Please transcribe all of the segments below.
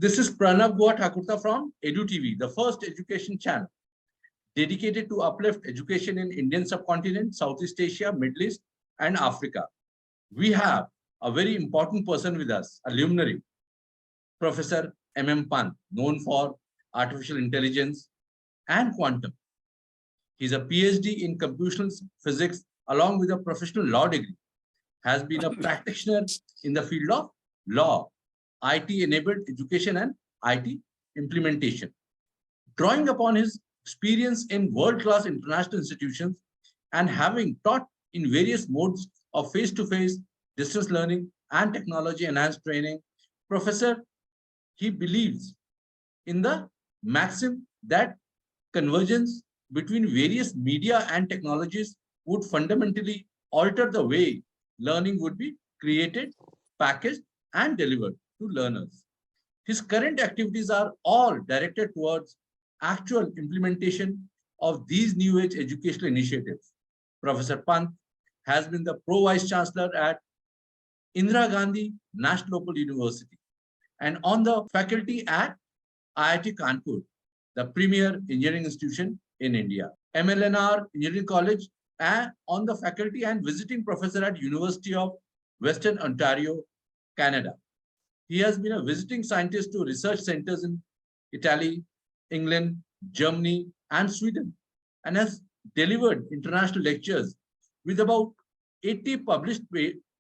This is Pranav Thakurta from Edu TV, the first education channel dedicated to uplift education in Indian subcontinent, Southeast Asia, Middle East, and Africa. We have a very important person with us, a luminary, Professor Pant, known for artificial intelligence and quantum. He's a PhD in computational physics along with a professional law degree, has been a practitioner in the field of law, IT-enabled education and IT implementation. Drawing upon his experience in world-class international institutions and having taught in various modes of face-to-face, distance learning, and technology-enhanced training, Professor, he believes in the maxim that convergence between various media and technologies would fundamentally alter the way learning would be created, packaged, and delivered to learners. His current activities are all directed towards actual implementation of these new age educational initiatives. Professor Pant has been the Pro-Vice Chancellor at Indira Gandhi National Open University and on the faculty at IIT Kanpur, the premier engineering institution in India. MLNR Engineering College and on the faculty and visiting professor at University of Western Ontario, Canada. He has been a visiting scientist to research centers in Italy, England, Germany, and Sweden, and has delivered international lectures with about 80 published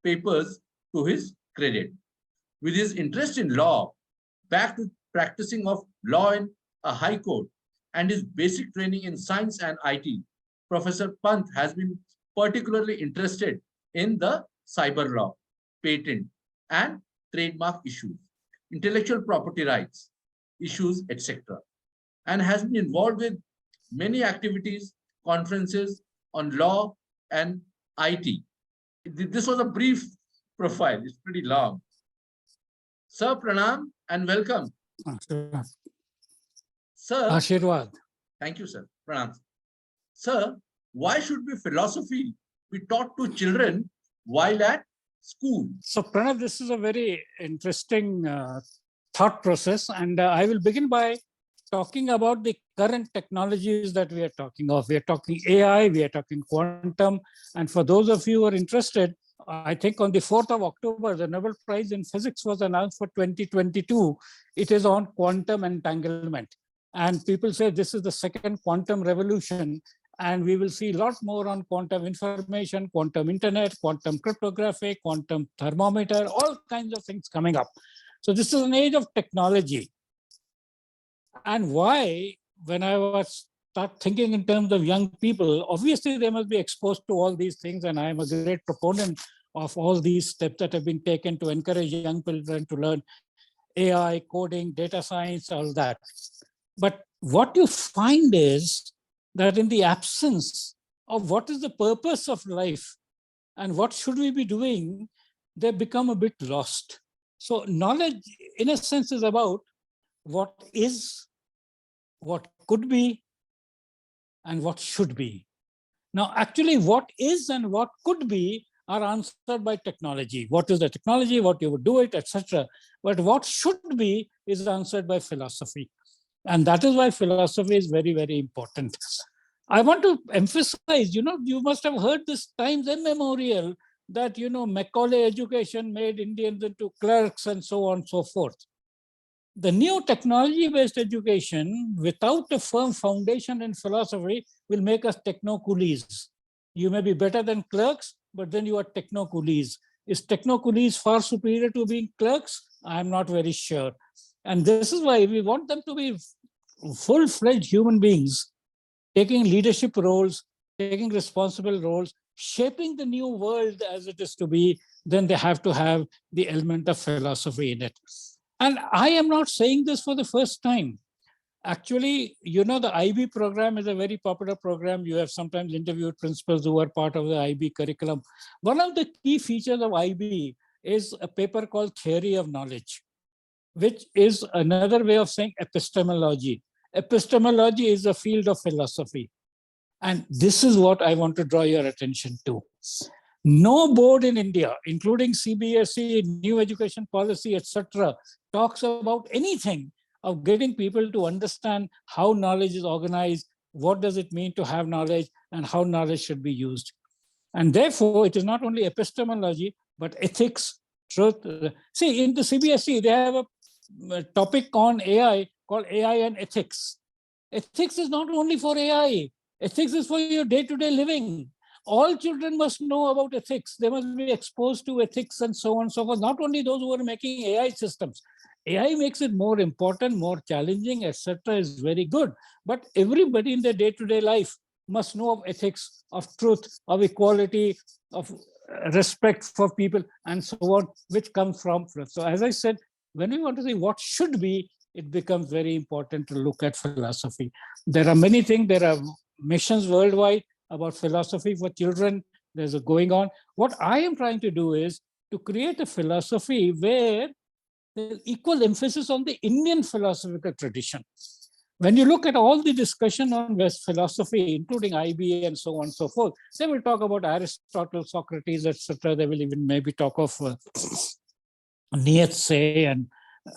papers to his credit. With his interest in law, back to practicing of law in a high court, and his basic training in science and IT, Professor Pant has been particularly interested in the cyber law, patent, and trademark issues, intellectual property rights issues, etc., and has been involved with many activities, conferences on law and IT. This was a brief profile. It's pretty long. Sir, pranam and welcome. Sir, Ashirwad. Thank you, sir. Pranam. Sir, why should philosophy be taught to children while at school? So, Pranav, this is a very interesting thought process, and I will begin by talking about the current technologies that we are talking of. We are talking AI, we are talking quantum, and for those of you who are interested, I think on the 4th of October, the Nobel Prize in Physics was announced for 2022. It is on quantum entanglement. And people say this is the second quantum revolution. And we will see a lot more on quantum information, quantum internet, quantum cryptography, quantum thermometer, all kinds of things coming up. So this is an age of technology. And why, when I was start thinking in terms of young people, obviously they must be exposed to all these things. And I am a great proponent of all these steps that have been taken to encourage young children to learn AI, coding, data science, all that. But what you find is that in the absence of what is the purpose of life and what should we be doing, they become a bit lost. So knowledge, in a sense, is about what is, what could be, and what should be. Now, actually, what is and what could be are answered by technology. What is the technology, what you would do it, etc. But what should be is answered by philosophy. And that is why philosophy is very, very important. I want to emphasize, you must have heard this times immemorial that, Macaulay education made Indians into clerks and so on and so forth. The new technology-based education without a firm foundation in philosophy will make us techno-coolies. You may be better than clerks, but then you are techno-coolies. Is techno-coolies far superior to being clerks? I'm not very sure. And this is why we want them to be full-fledged human beings, taking leadership roles, taking responsible roles, shaping the new world as it is to be. Then they have to have the element of philosophy in it. And I am not saying this for the first time. Actually, the IB program is a very popular program. You have sometimes interviewed principals who are part of the IB curriculum. One of the key features of IB is a paper called Theory of Knowledge, which is another way of saying epistemology. Epistemology is a field of philosophy. And this is what I want to draw your attention to. No board in India, including CBSE, new education policy, etc., talks about anything of getting people to understand how knowledge is organized, what does it mean to have knowledge, and how knowledge should be used. And therefore, it is not only epistemology, but ethics, truth. See, in the CBSE, they have a topic on AI called AI and ethics. Ethics is not only for AI. Ethics is for your day-to-day living. All children must know about ethics. They must be exposed to ethics and so on and so forth. Not only those who are making AI systems. AI makes it more important, more challenging, etc. is very good. But everybody in their day-to-day life must know of ethics, of truth, of equality, of respect for people, and so on, which comes from. So as I said, when we want to say what should be, it becomes very important to look at philosophy. There are many things. There are missions worldwide about philosophy for children. There's a going on. What I am trying to do is to create a philosophy where there's equal emphasis on the Indian philosophical tradition. When you look at all the discussion on West philosophy, including IB and so on and so forth, they will talk about Aristotle, Socrates, etc. They will even maybe talk of Nietzsche and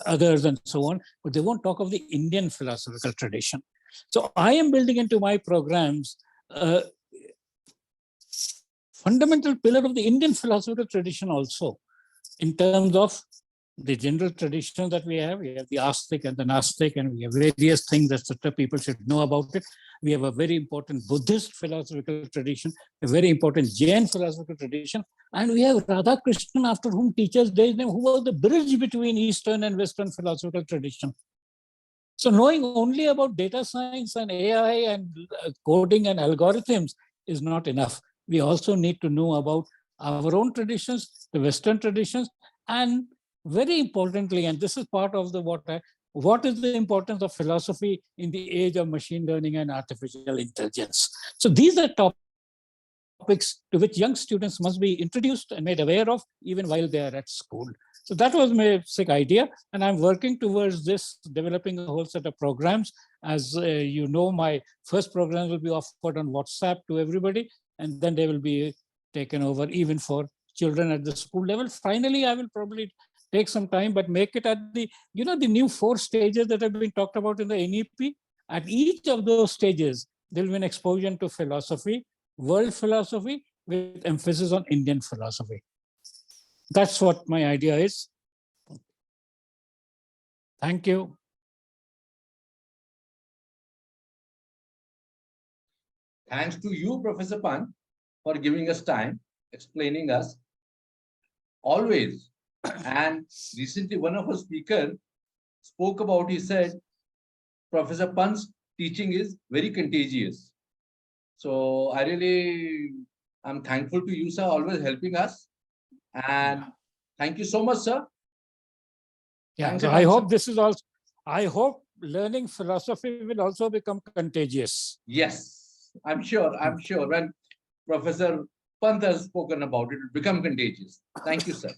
others and so on, but they won't talk of the Indian philosophical tradition. So I am building into my programs a fundamental pillar of the Indian philosophical tradition also, in terms of the general tradition that we have. We have the Astic and the Nastic, and we have various things, etc. People should know about it. We have a very important Buddhist philosophical tradition, a very important Jain philosophical tradition, and we have Radha Krishnan, after whom teachers days name, who was the bridge between Eastern and Western philosophical tradition. So knowing only about data science and AI and coding and algorithms is not enough. We also need to know about our own traditions, the Western traditions, and very importantly, and this is part of the what is the importance of philosophy in the age of machine learning and artificial intelligence? So these are topics to which young students must be introduced and made aware of even while they are at school. So that was my basic idea, and I'm working towards this, developing a whole set of programs. As you know, my first program will be offered on WhatsApp to everybody, and then they will be taken over even for children at the school level. Finally, I will probably take some time, but make it at the, the new 4 stages that have been talked about in the NEP. At each of those stages, there will be an exposure to philosophy, world philosophy, with emphasis on Indian philosophy. That's what my idea is. Thank you. Thanks to you, Professor Pant, for giving us time, explaining us always. And recently, one of our speakers spoke about, he said, Professor Pant's teaching is very contagious. So I'm thankful to you, sir, always helping us. And thank you so much, sir. Yeah, so I hope this is also, I hope learning philosophy will also become contagious. Yes, I'm sure. When Professor Pant has spoken about it, it will become contagious. Thank you, sir.